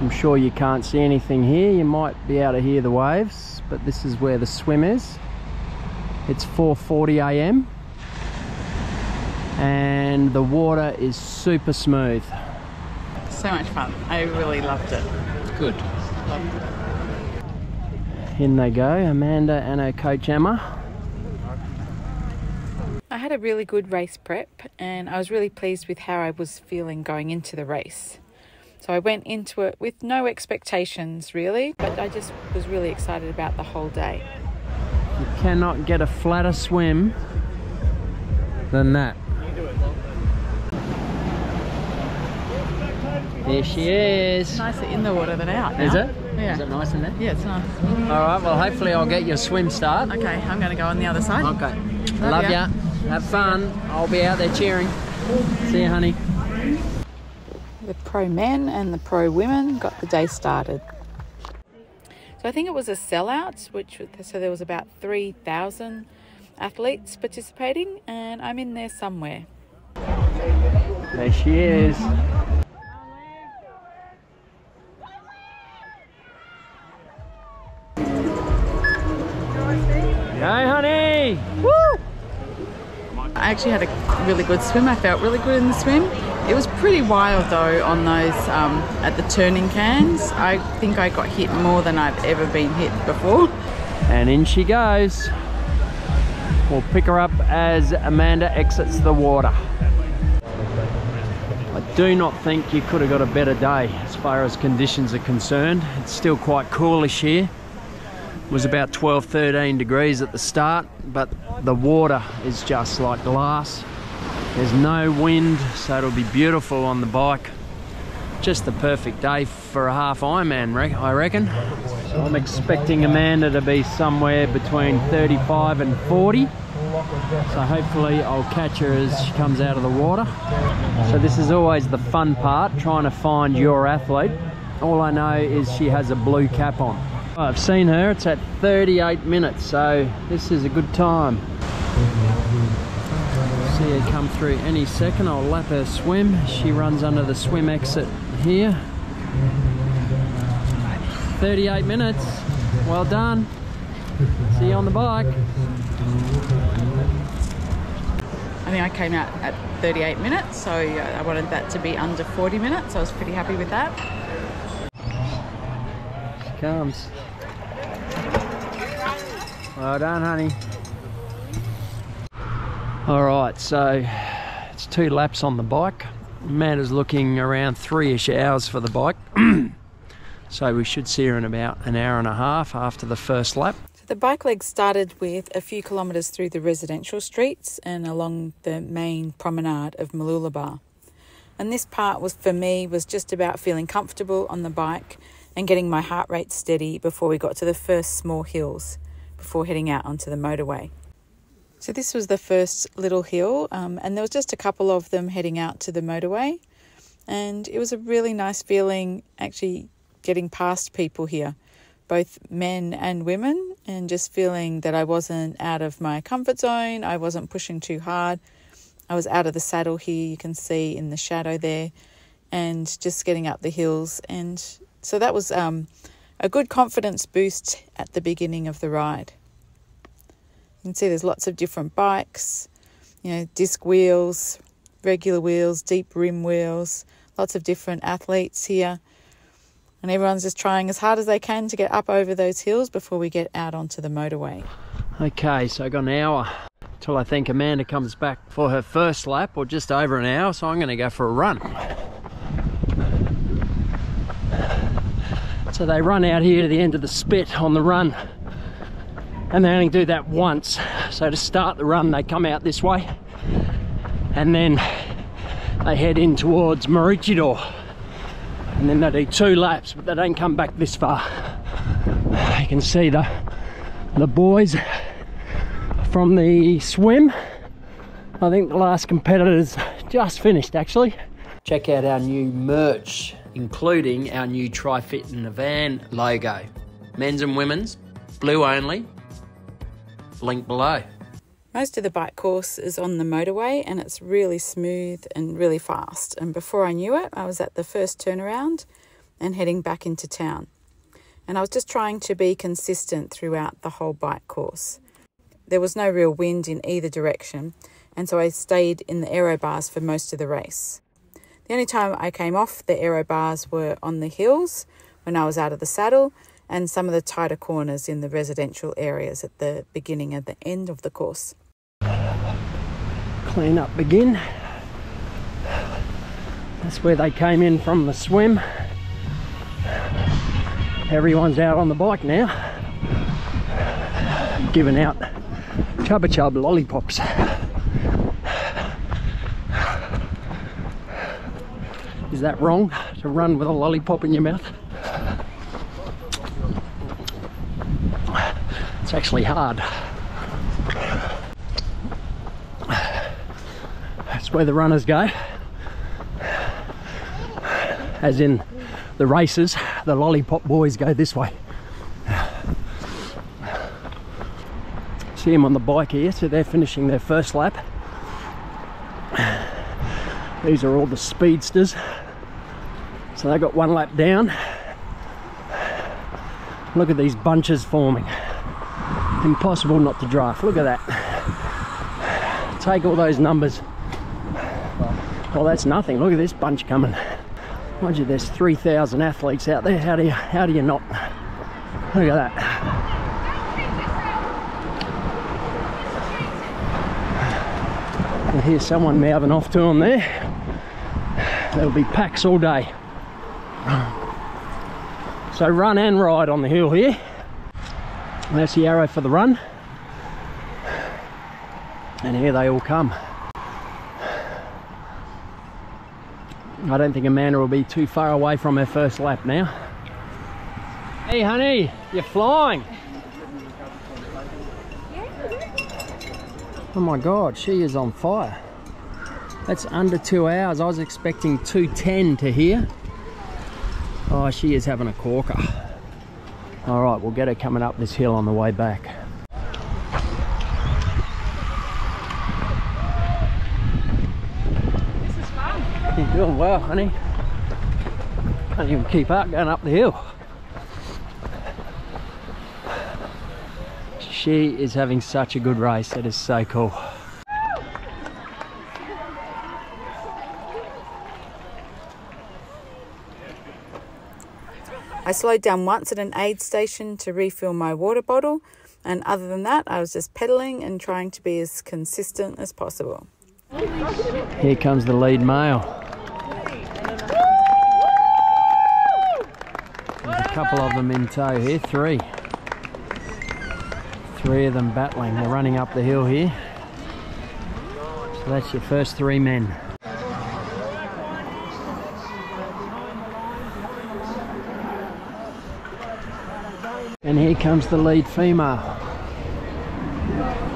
I'm sure you can't see anything here. You might be able to hear the waves, but this is where the swim is. It's 4:40 a.m. and the water is super smooth. So much fun. I really loved it. Good. Loved it. In they go, Amanda and her coach Emma. I had a really good race prep and I was really pleased with how I was feeling going into the race. So I went into it with no expectations really, but I just was really excited about the whole day. You cannot get a flatter swim than that. There she is. It's nicer in the water than out now. Is it? Yeah. Is it nice in there? Yeah, it's nice. Alright, well hopefully I'll get your swim start. Okay, I'm going to go on the other side. Okay. Love ya. Have fun. I'll be out there cheering. See you, honey. The pro men and the pro women got the day started. So I think it was a sellout, so there was about 3,000 athletes participating, and I'm in there somewhere. There she is. Hey, honey! Woo! I actually had a really good swim. I felt really good in the swim. It was pretty wild though on those at the turning cans. I think I got hit more than I've ever been hit before. And in she goes. We'll pick her up as Amanda exits the water. I do not think you could have got a better day as far as conditions are concerned. It's still quite coolish here. It was about 12-13 degrees at the start, but the water is just like glass. There's no wind, so it'll be beautiful on the bike. Just the perfect day for a half Ironman, I reckon. So I'm expecting Amanda to be somewhere between 35 and 40. So hopefully I'll catch her as she comes out of the water. So this is always the fun part, trying to find your athlete. All I know is she has a blue cap on. I've seen her, it's at 38 minutes, so this is a good time. See her come through any second. I'll lap her swim. She runs under the swim exit here. 38 minutes. Well done. See you on the bike. I think I came out at 38 minutes, so I wanted that to be under 40 minutes. I was pretty happy with that. She comes. Well done, honey. Alright, so it's 2 laps on the bike. Amanda's looking around 3-ish hours for the bike. So we should see her in about an hour and a half after the first lap. So the bike leg started with a few kilometres through the residential streets and along the main promenade of Mooloolaba. And this part was, for me, was just about feeling comfortable on the bike and getting my heart rate steady before we got to the first small hills before heading out onto the motorway. So this was the first little hill, and there was just a couple of them heading out to the motorway, and it was a really nice feeling actually getting past people here, both men and women, and just feeling that I wasn't out of my comfort zone, I wasn't pushing too hard, I was out of the saddle here, you can see in the shadow there, and just getting up the hills. And so that was a good confidence boost at the beginning of the ride. You can see there's lots of different bikes, disc wheels, regular wheels, deep rim wheels, lots of different athletes here. And everyone's just trying as hard as they can to get up over those hills before we get out onto the motorway. Okay, so I've got an hour till I think Amanda comes back for her first lap, or just over an hour, so I'm going to go for a run. So they run out here to the end of the spit on the run, and they only do that once. So to start the run they come out this way and then they head in towards Maroochydore, and then they do 2 laps, but they don't come back this far. You can see the boys from the swim. I think the last competitor's just finished actually. Check out our new merch, including our new Tri-Fit in a Van logo. Men's and women's, blue only. Link below. Most of the bike course is on the motorway and it's really smooth and really fast. And before I knew it, I was at the first turnaround and heading back into town. And I was just trying to be consistent throughout the whole bike course. There was no real wind in either direction, and so I stayed in the aero bars for most of the race. The only time I came off the aero bars were on the hills when I was out of the saddle, and some of the tighter corners in the residential areas at the beginning and the end of the course. Clean up begin. That's where they came in from the swim. Everyone's out on the bike now, giving out Chubba Chub lollipops. Is that wrong, to run with a lollipop in your mouth? It's actually hard. That's where the runners go. As in the races, the lollipop boys go this way. See them on the bike here, so they're finishing their first lap. These are all the speedsters. So they got one lap down. Look at these bunches forming. Impossible not to draft. Look at that. Take all those numbers. Well, that's nothing. Look at this bunch coming. Mind you, there's 3,000 athletes out there. How do you not? Look at that. I hear someone mouthing off to them there. There'll be packs all day. So run and ride on the hill here. And that's the arrow for the run. And here they all come. I don't think Amanda will be too far away from her first lap now. Hey honey, you're flying. Oh my God, she is on fire. That's under 2 hours. I was expecting 2:10 to here. Oh, she is having a corker. All right, we'll get her coming up this hill on the way back. This is fun. You're doing well, honey. Can't even keep up going up the hill. She is having such a good race. It is so cool. I slowed down once at an aid station to refill my water bottle, and other than that I was just pedaling and trying to be as consistent as possible. Here comes the lead male. There's a couple of them in tow here, three of them battling. They're running up the hill here. So that's your first 3 men. And here comes the lead female.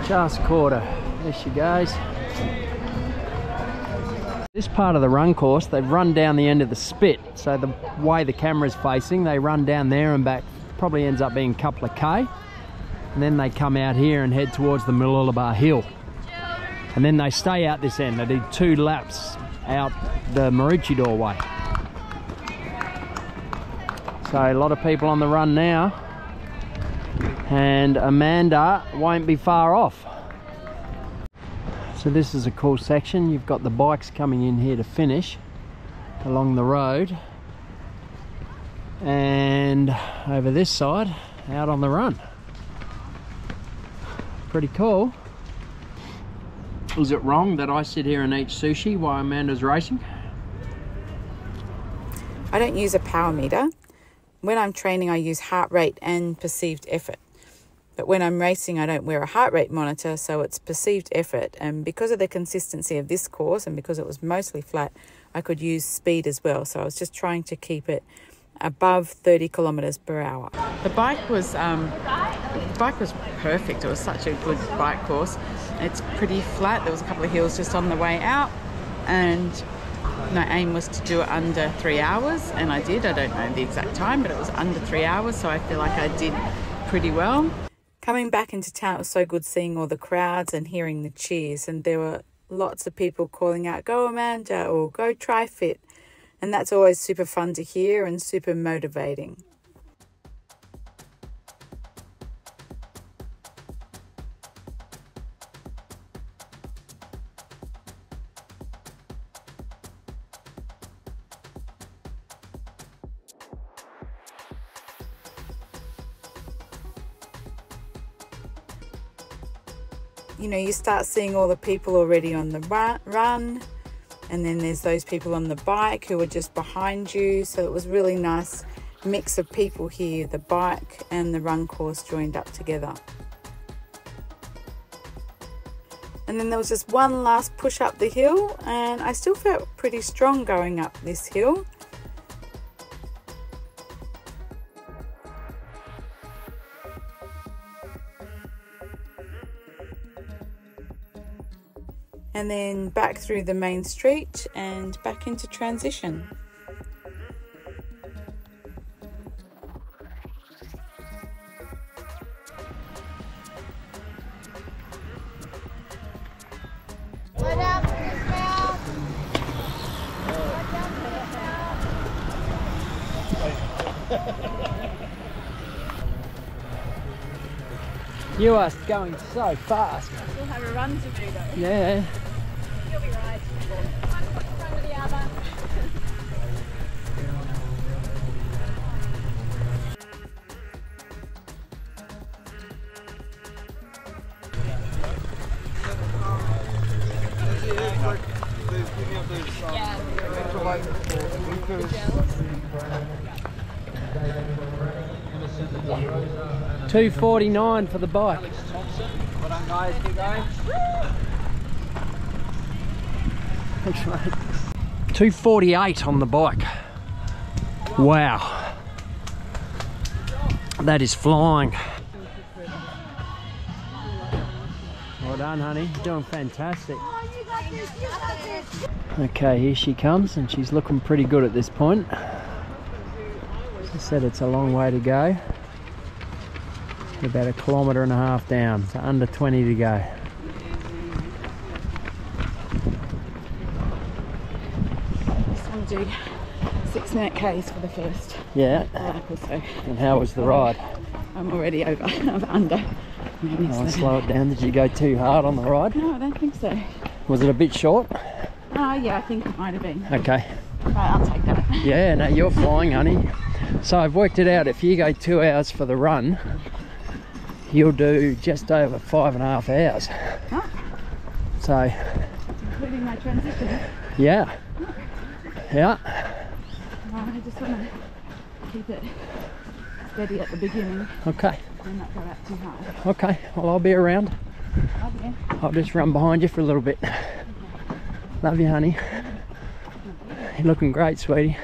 Just caught her. There she goes. This part of the run course, they've run down the end of the spit. So the way the camera's facing, they run down there and back. Probably ends up being a couple of K. And then they come out here and head towards the Mooloolaba Hill. And then they stay out this end. They do 2 laps out the Maroochydore way. So a lot of people on the run now. And Amanda won't be far off. So this is a cool section. You've got the bikes coming in here to finish along the road. And over this side, out on the run. Pretty cool. Is it wrong that I sit here and eat sushi while Amanda's racing? I don't use a power meter. When I'm training, I use heart rate and perceived effort. But when I'm racing, I don't wear a heart rate monitor, so it's perceived effort. And because of the consistency of this course and because it was mostly flat, I could use speed as well. So I was just trying to keep it above 30 kilometers per hour. The bike was perfect. It was such a good bike course. It's pretty flat. There was a couple of hills just on the way out, and my aim was to do it under 3 hours, and I did. I don't know the exact time, but it was under 3 hours, so I feel like I did pretty well. Coming back into town, it was so good seeing all the crowds and hearing the cheers, and there were lots of people calling out, "Go Amanda," or "Go Tri-Fit." And that's always super fun to hear and super motivating. You know, you start seeing all the people already on the run, and then there's those people on the bike who are just behind you. So it was really nice mix of people here, the bike and the run course joined up together. And then there was just one last push up the hill, and I still felt pretty strong going up this hill. And then back through the main street and back into transition. You are going so fast. We'll have a run to do though. Yeah. You'll be right. One foot in front of the other. Yeah. 2:49 for the bike. Well done, guys. Keep going. Thanks, mate. 2:48 on the bike. Wow. That is flying. Well done, honey. You're doing fantastic. Oh, you got this. You got this. Okay, here she comes, and she's looking pretty good at this point. She said it's a long way to go. About 1.5 kilometres down, so under 20 to go. Just want to do 6-minute Ks for the first Yeah. lap or so. And how was the ride? I'm already over. I'm under. Maybe I'll slow it down. Did you go too hard on the ride? No, I don't think so. Was it a bit short? Yeah, I think it might have been. Okay. Right, I'll take that. Yeah, no, you're flying, honey. So I've worked it out. If you go 2 hours for the run, you'll do just over 5.5 hours. Huh? So, Including my transition. yeah. Yeah. I just want to keep it steady at the beginning Okay. and not go out too hard. Okay. Well, I'll be around. Okay. I'll just run behind you for a little bit. Love you, honey. You're looking great, sweetie.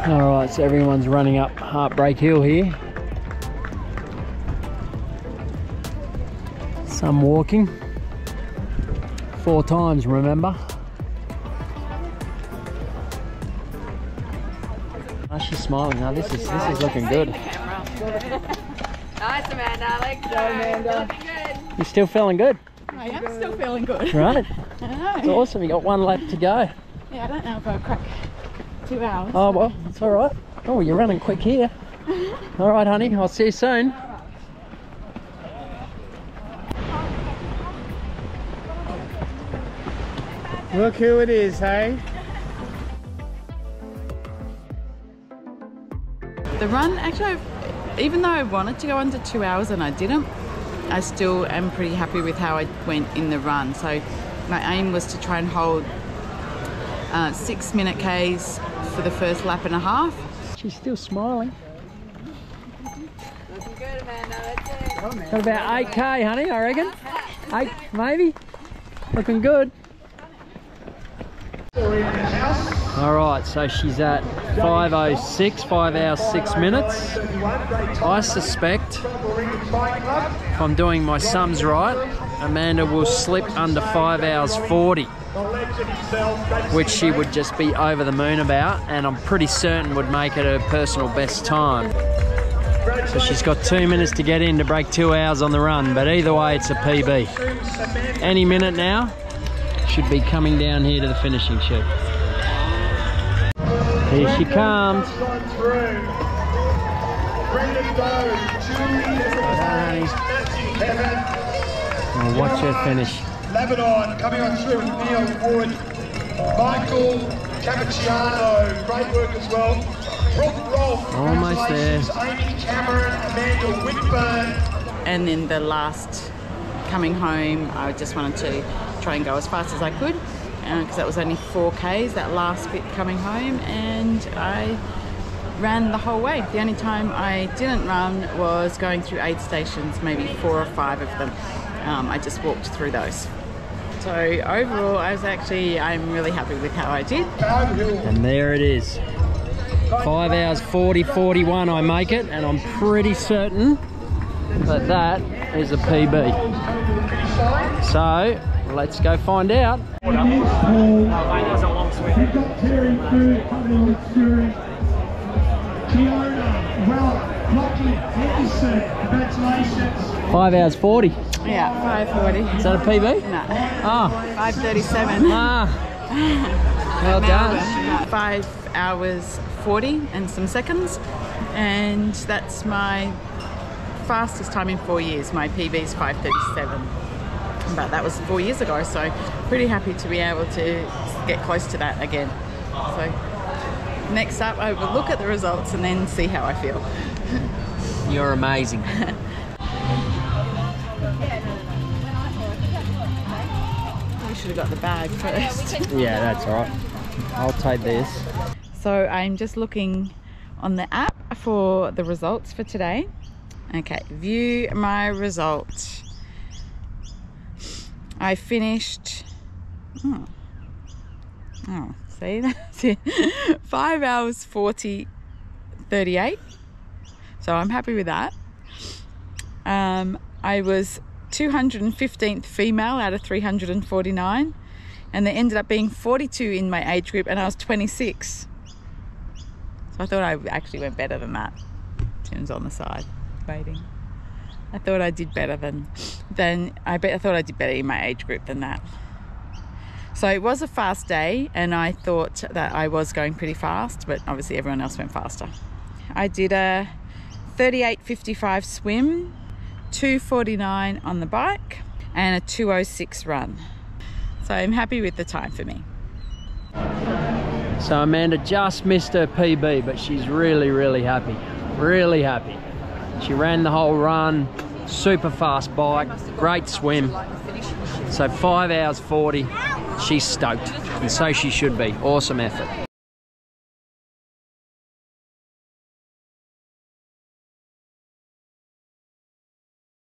Alright, so everyone's running up Heartbreak Hill here. Some walking. 4 times, remember? Oh, she's smiling now. This is looking good. Nice, Amanda. Let's go, Amanda. Looking good. You still feeling good? I am still feeling good. Right? I know. It's awesome. You got 1 lap to go. Yeah, I don't know if I'll crack 2 hours. Oh well, it's all right. Oh, you're running quick here. All right, honey. I'll see you soon. Look who it is, hey? The run, actually, even though I wanted to go under 2 hours and I didn't, I still am pretty happy with how I went in the run. So my aim was to try and hold 6-minute Ks for the first lap and a half. She's still smiling. Looking good, Amanda. That's it. Got about 8k, honey, I reckon. 8, maybe. Looking good. We're in the house. All right, so she's at 5:06, 5 hours 6 minutes. I suspect, if I'm doing my sums right, Amanda will slip under 5 hours 40, which she would just be over the moon about, and I'm pretty certain would make it her personal best time. So she's got 2 minutes to get in to break 2 hours on the run, but either way it's a PB. Any minute now, should be coming down here to the finishing chute. Here she comes. I'll watch her finish. Lebanon coming on through with Neil Wood, Michael Cappucciano, great work as well. Brooke Rolfe, almost there. Amy Cameron, Amanda Whitburn. And then the last coming home, I just wanted to try and go as fast as I could because that was only 4Ks, that last bit coming home, and I ran the whole way. The only time I didn't run was going through aid stations, maybe 4 or 5 of them. I just walked through those. So overall, I'm really happy with how I did. And there it is. 5 hours 40, 41 I make it, and I'm pretty certain that that is a PB. So let's go find out. That's a long swim. 5 hours 40. Yeah, 5:40. Is that a PB? No. Ah, 5:37. ah. Well done. 5 hours 40 and some seconds, and that's my fastest time in 4 years. My PB is 5:37, but that was 4 years ago, so pretty happy to be able to get close to that again. So next up, I will look at the results and then see how I feel. You're amazing. I should have got the bag first. Yeah, that's all right. I'll take this. So I'm just looking on the app for the results for today. Okay, view my results. I finished, see, that's it. 5 hours 40, 38. So I'm happy with that. I was 215th female out of 349, and there ended up being 42 in my age group, and I was 26. So I thought I actually went better than that. Tim's on the side waiting. I thought I did better than I thought I did better in my age group than that. So it was a fast day, and I thought that I was going pretty fast, but obviously everyone else went faster. I did a 38:55 swim, 2:49 on the bike, and a 2:06 run. So I'm happy with the time for me. So Amanda just missed her PB, but she's really, really happy. Really happy. She ran the whole run, super fast bike, great swim. So 5 hours 40, she's stoked, and so she should be. Awesome effort.